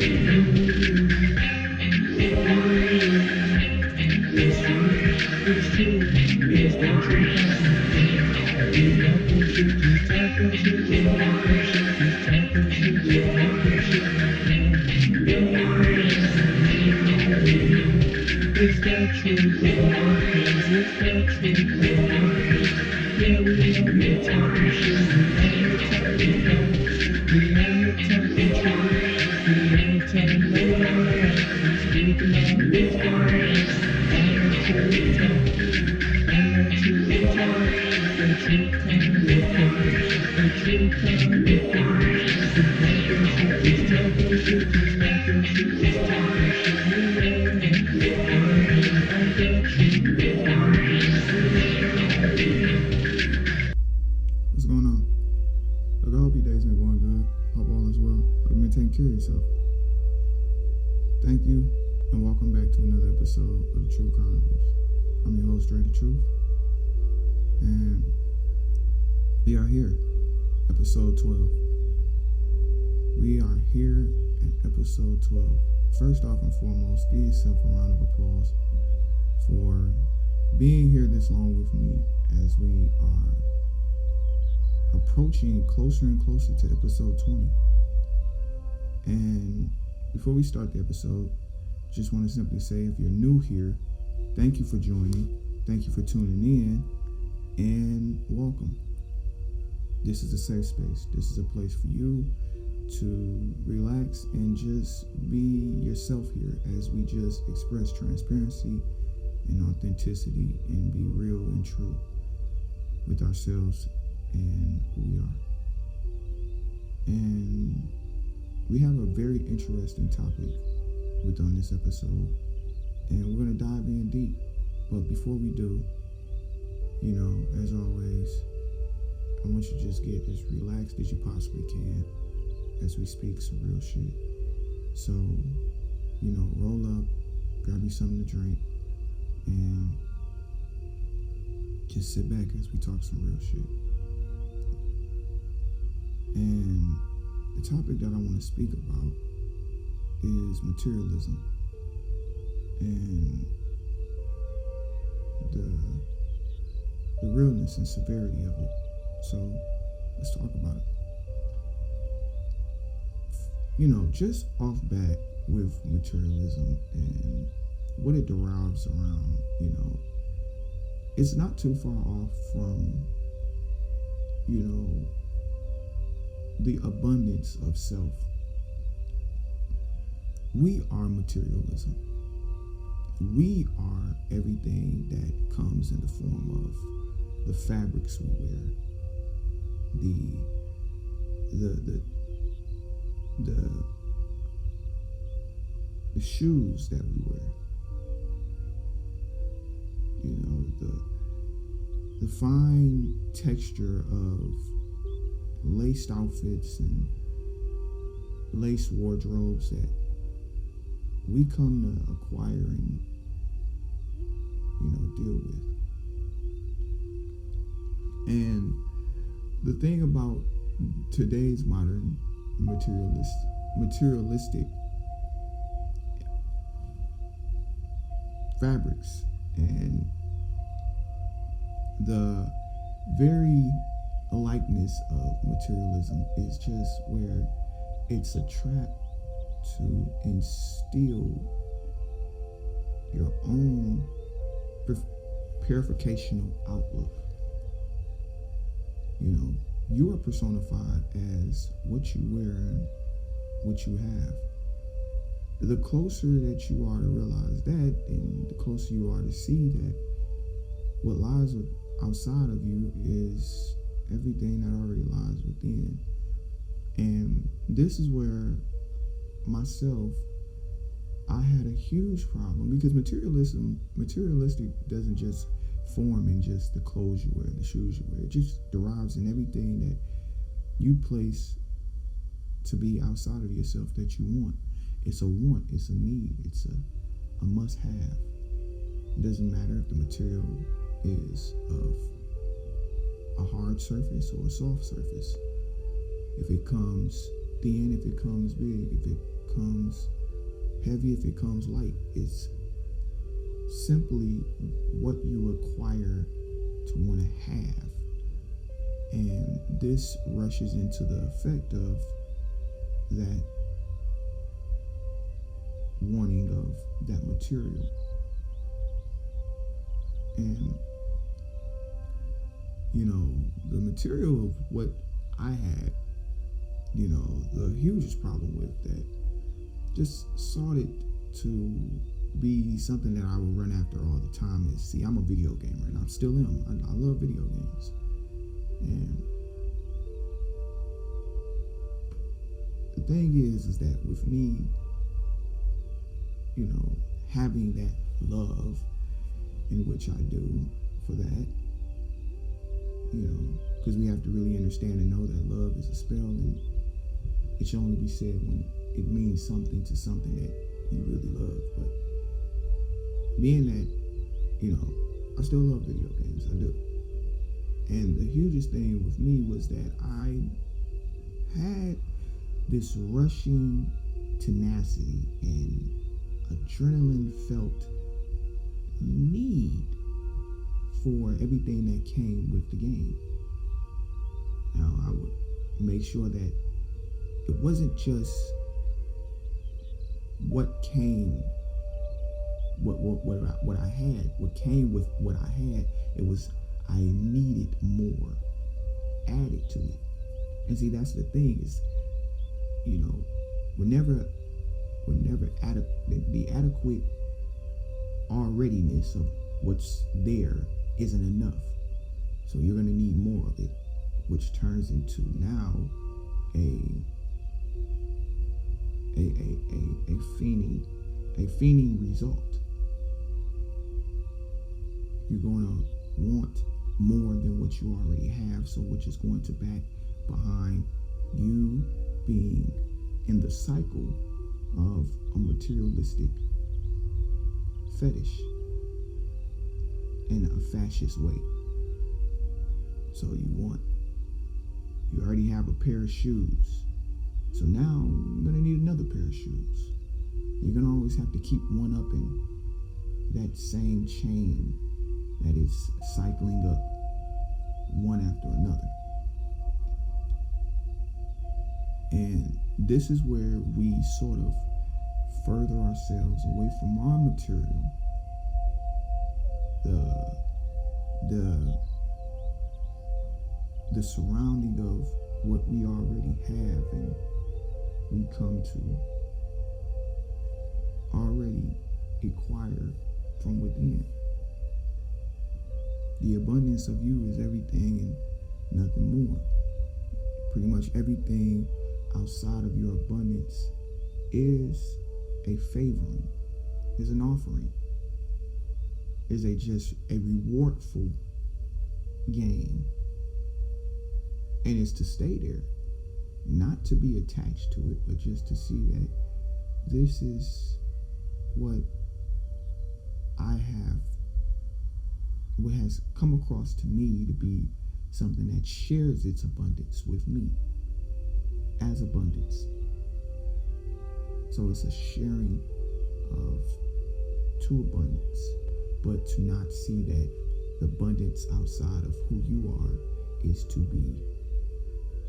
It's DaTru Chronicles, it's DaTru Chronicles. Yeah, we on your talking shit, we on your talking facts, we on your talking truth, we ain't telling no lies, we speaking all this facts. I'm a true talk, I'm a true talk, the truth comes with facts, the truth comes with facts. It's talking shit, it's talking shit, it's talking shit, What's going on? Look, I hope your day's been going good. Hope all is well. Hope you've been taking care of yourself. Thank you, and welcome back to another episode of DaTru Chronicles. I'm your host, DaTru, and we are here, episode 12. We are here at episode 12. First off and foremost, give yourself a round of applause for being here this long with me as we are approaching closer and closer to episode 20. And before we start the episode, just want to simply say, if you're new here, thank you for joining, thank you for tuning in, and welcome. This is a safe space. This is a place for you to relax and just be yourself here as we just express transparency and authenticity and be real and true with ourselves and who we are. And we have a very interesting topic on this episode, and we're going to dive in deep. But before we do, as always, I want you to just get as relaxed as you possibly can as we speak some real shit. So, roll up, grab you something to drink, and just sit back as we talk some real shit. And the topic that I want to speak about is materialism and the realness and severity of it. So let's talk about it. Just off bat with materialism and what it derives around, it's not too far off from, the abundance of self. We are materialism. We are everything that comes in the form of the fabrics we wear, the shoes that we wear, the fine texture of laced outfits and lace wardrobes that we come to acquire and deal with. And the thing about today's modern materialistic fabrics and the very likeness of materialism is just where it's a trap to instill your own purificational outlook. You are personified as what you wear and what you have. The closer that you are to realize that, and the closer you are to see that what lies outside of you is everything that already lies within. And this is where myself, I had a huge problem, because materialistic doesn't just form in just the clothes you wear, the shoes you wear. It just derives in everything that you place to be outside of yourself that you want. It's a want, it's a need, it's a must-have. It doesn't matter if the material is of a hard surface or a soft surface. If it comes thin, if it comes big, if it comes heavy, if it comes light. It's simply what you acquire to want to have. And this rushes into the effect of that wanting of that material. And, the material of what I had, the hugest problem with that, just sought it to be something that I would run after all the time is, I'm a video gamer, and I still am. I love video games. And the thing is that with me, having that love in which I do for that, because we have to really understand and know that love is a spell, and it should only be said when it means something to something that you really love. But being that, I still love video games, I do. And the hugest thing with me was that I had this rushing tenacity and adrenaline felt need for everything that came with the game. Now, I would make sure that it wasn't just what came, what I had, what came with what I had. It was, I needed more added to it. And see, that's the thing is, whenever the adequate alreadiness of what's there isn't enough. So you're going to need more of it, which turns into now a fiending result. You're going to want more than what you already have, so which is going to back behind you being in the cycle of a materialistic fetish in a fascist way. So you already have a pair of shoes. So now you're gonna need another pair of shoes. You're gonna always have to keep one up in that same chain that is cycling up one after another. And this is where we sort of further ourselves away from our material, the surrounding of what we already have, and we come to already acquire from within. The abundance of you is everything and nothing more. Pretty much everything outside of your abundance is a favoring, is an offering, is just a rewardful gain. And it's to stay there, not to be attached to it, but just to see that this is what I have, what has come across to me to be something that shares its abundance with me as abundance. So it's a sharing of to abundance, but to not see that the abundance outside of who you are is to be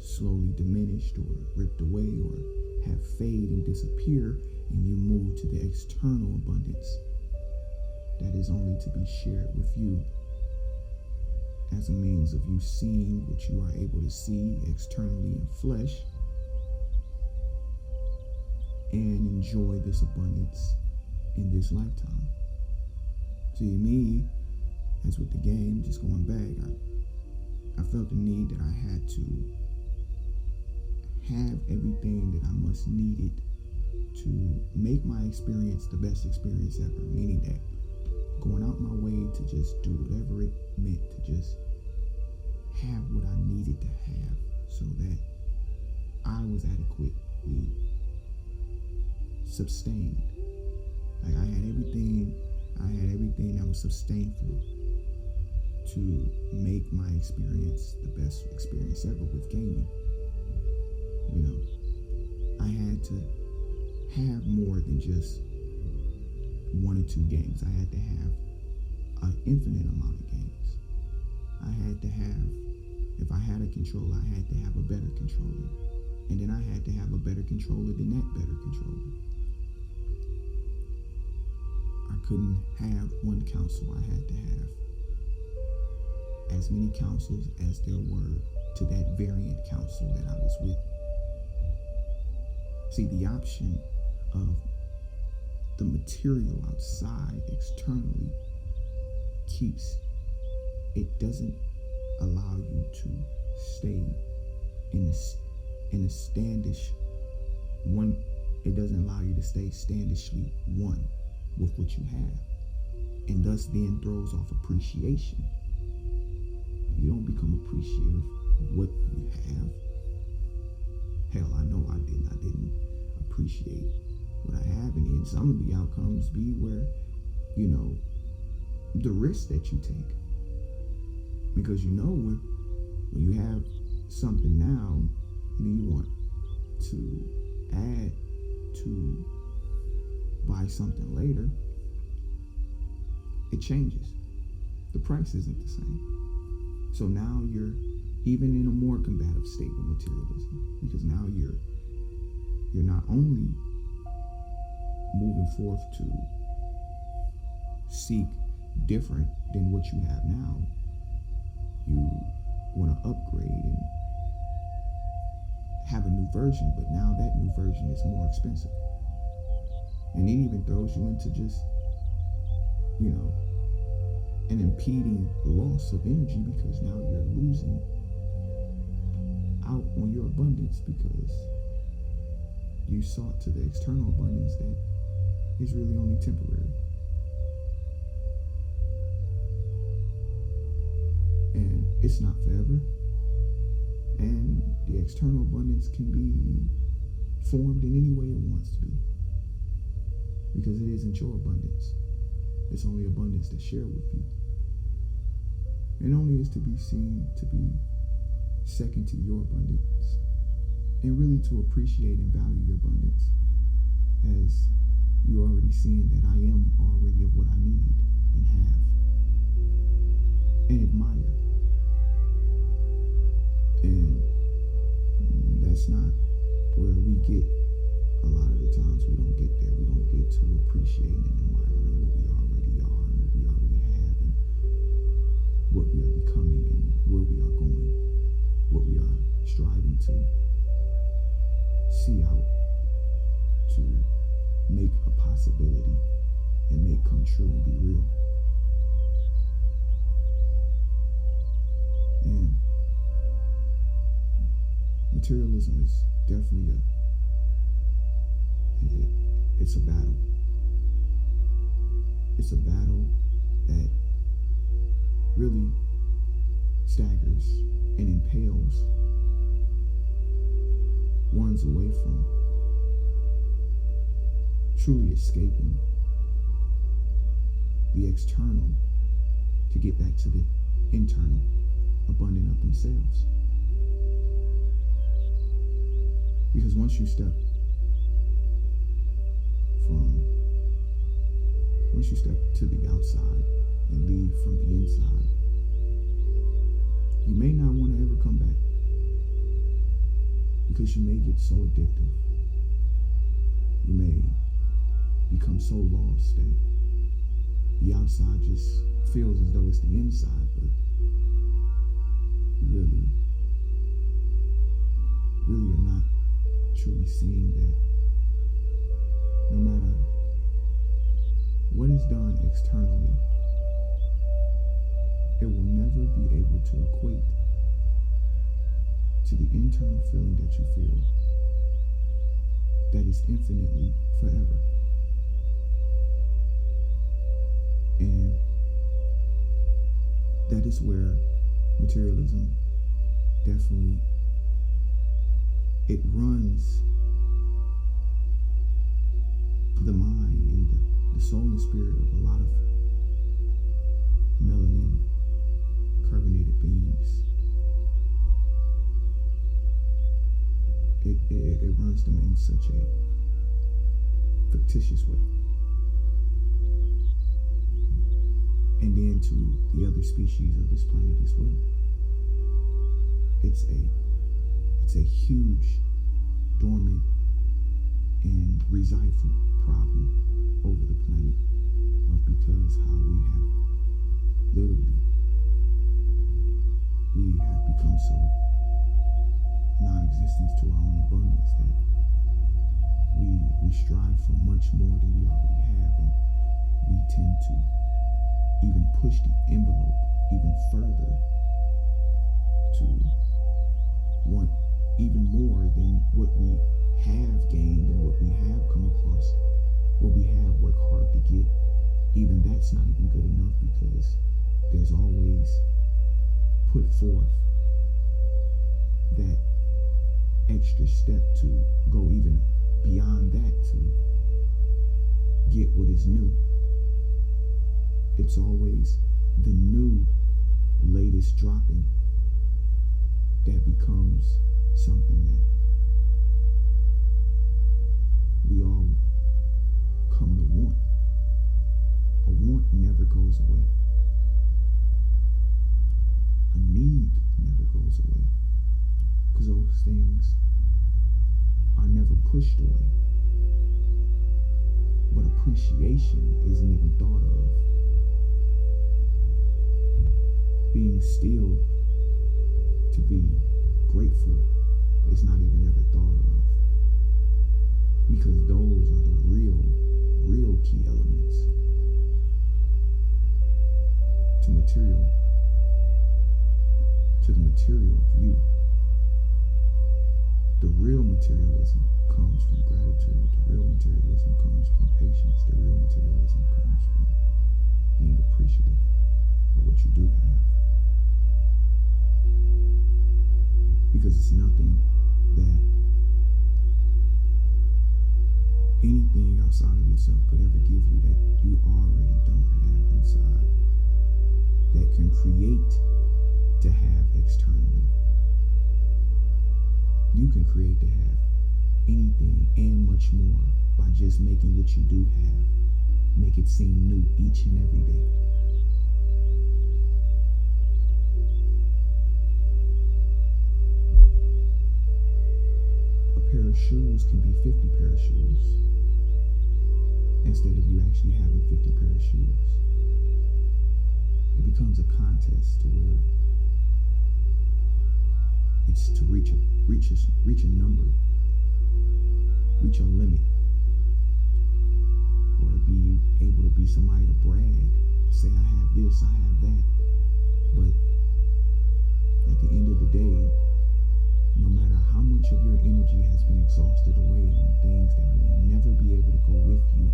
slowly diminished or ripped away or have fade and disappear, and you move to the external abundance that is only to be shared with you as a means of you seeing what you are able to see externally in flesh and enjoy this abundance in this lifetime. See, me, as with the game, just going back, I felt the need that I had to have everything that I must need it to make my experience the best experience ever, meaning that going out my way to just do whatever it meant to just have what I needed to have so that I was adequately sustained. Like I had everything that was sustainable to make my experience the best experience ever with gaming. I had to have more than just one or two games. I had to have an infinite amount of games. I had to have, if I had a controller, I had to have a better controller. And then I had to have a better controller than that better controller. I couldn't have one console. I had to have as many consoles as there were to that variant console that I was with. See, the option of the material outside externally doesn't allow you to stay in a standish one. It doesn't allow you to stay standishly one with what you have, and thus then throws off appreciation. You don't become appreciative of what you have. Hell, I know I didn't appreciate what I have, and then some of the outcomes be where, the risk that you take, because when you have something now, then you want to add to buy something later. It changes. The price isn't the same. So now you're even in a more combative state with materialism, because now you're not only moving forth to seek different than what you have now, you want to upgrade and have a new version, but now that new version is more expensive. And it even throws you into just, an impeding loss of energy, because now you're losing out on your abundance because you sought to the external abundance that is really only temporary. And it's not forever. And the external abundance can be formed in any way it wants to be, because it isn't your abundance. It's only abundance that's shared with you. And only is to be seen to be second to your abundance, and really to appreciate and value your abundance, as you already seeing that I am already of what I need and have and admire. And that's not where we get. A lot of the times we don't get there. We don't get to appreciating and admiring what we already are and what we already have and what we are becoming and where we are going, what we are striving to see out, to make a possibility and make come true and be real. And materialism is definitely it's a battle. It's a battle that really staggers and impales one's away from truly escaping the external to get back to the internal, abundant of themselves. Because once you step to the outside and leave from the inside, you may not want to ever come back, because you may get so addictive. You may become so lost that the outside just feels as though it's the inside, but you really are not truly seeing that no matter what is done externally, it will never be able to equate to the internal feeling that you feel that is infinitely forever. And that is where materialism definitely, it runs the mind and the soul and spirit of a lot of melanin carbonated beings. It runs them in such a fictitious way. and then to the other species of this planet as well. It's a huge, dormant, and resentful problem over the planet because how we have become so non-existent to our own abundance that we strive for much more than we already have, and we tend to even push the envelope even further to want even more than what we have gained and what we have come across, what we have worked hard to get. Even that's not even good enough because there's always put forth that extra step to go even beyond that to get what is new. It's always the new latest dropping that becomes something that we all come to want. A want never goes away. A need never goes away because those things are never pushed away. But appreciation isn't even thought of. Being still to be grateful is not even ever thought of, because those are the real key elements to the material of you. The real materialism comes from gratitude. The real materialism comes from patience. The real materialism comes from being appreciative of what you do have. Because it's nothing that anything outside of yourself could ever give you that you already don't have inside, that can create to have externally. You can create to have anything and much more by just making what you do have, make it seem new each and every day. A pair of shoes can be 50 pair of shoes instead of you actually having 50 pair of shoes. It becomes a contest to where it's to reach a number, reach a limit, or to be able to be somebody to brag, to say I have this, I have that. But at the end of the day, no matter how much of your energy has been exhausted away on things that will never be able to go with you,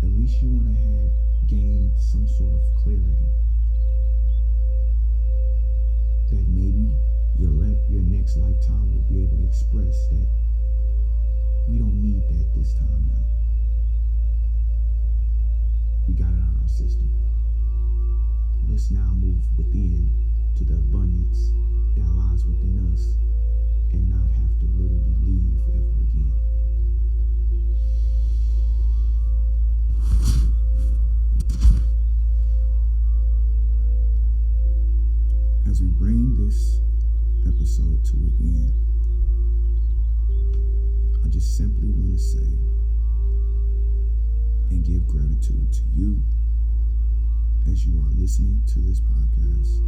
at least you want to have gained some sort of clarity that maybe your next lifetime will be able to express that we don't need that this time now. We got it out of our system. Let's now move within to the abundance that lies within us and not have to literally leave ever again. As we bring this episode to an end, I just simply want to say and give gratitude to you as you are listening to this podcast,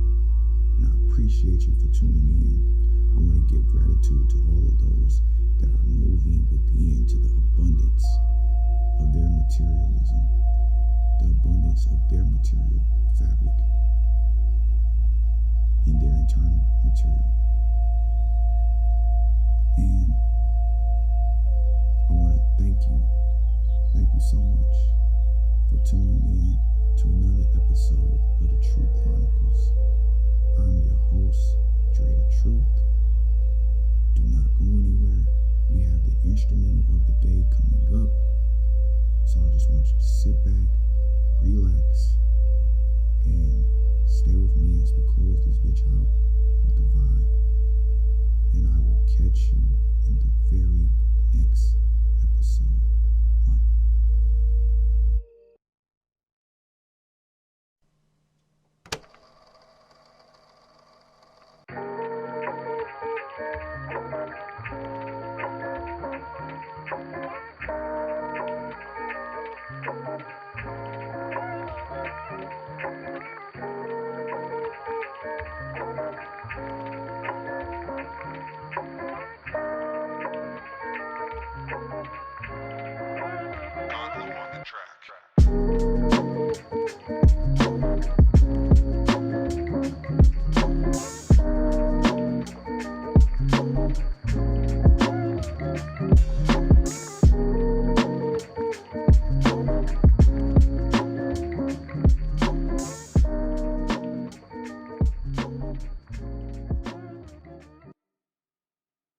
and I appreciate you for tuning in. I want to give gratitude to all of those that are moving within to the abundance of their materialism, the abundance of their material fabric in their internal material. And I want to thank you so much for tuning in to another episode of DaTru Chronicles. I'm your host, DaTru. Do not go anywhere. We have the instrumental of the day coming up. So I just want you to sit back, relax, and stay with me as we close this bitch out with the vibe. And I will catch you in the very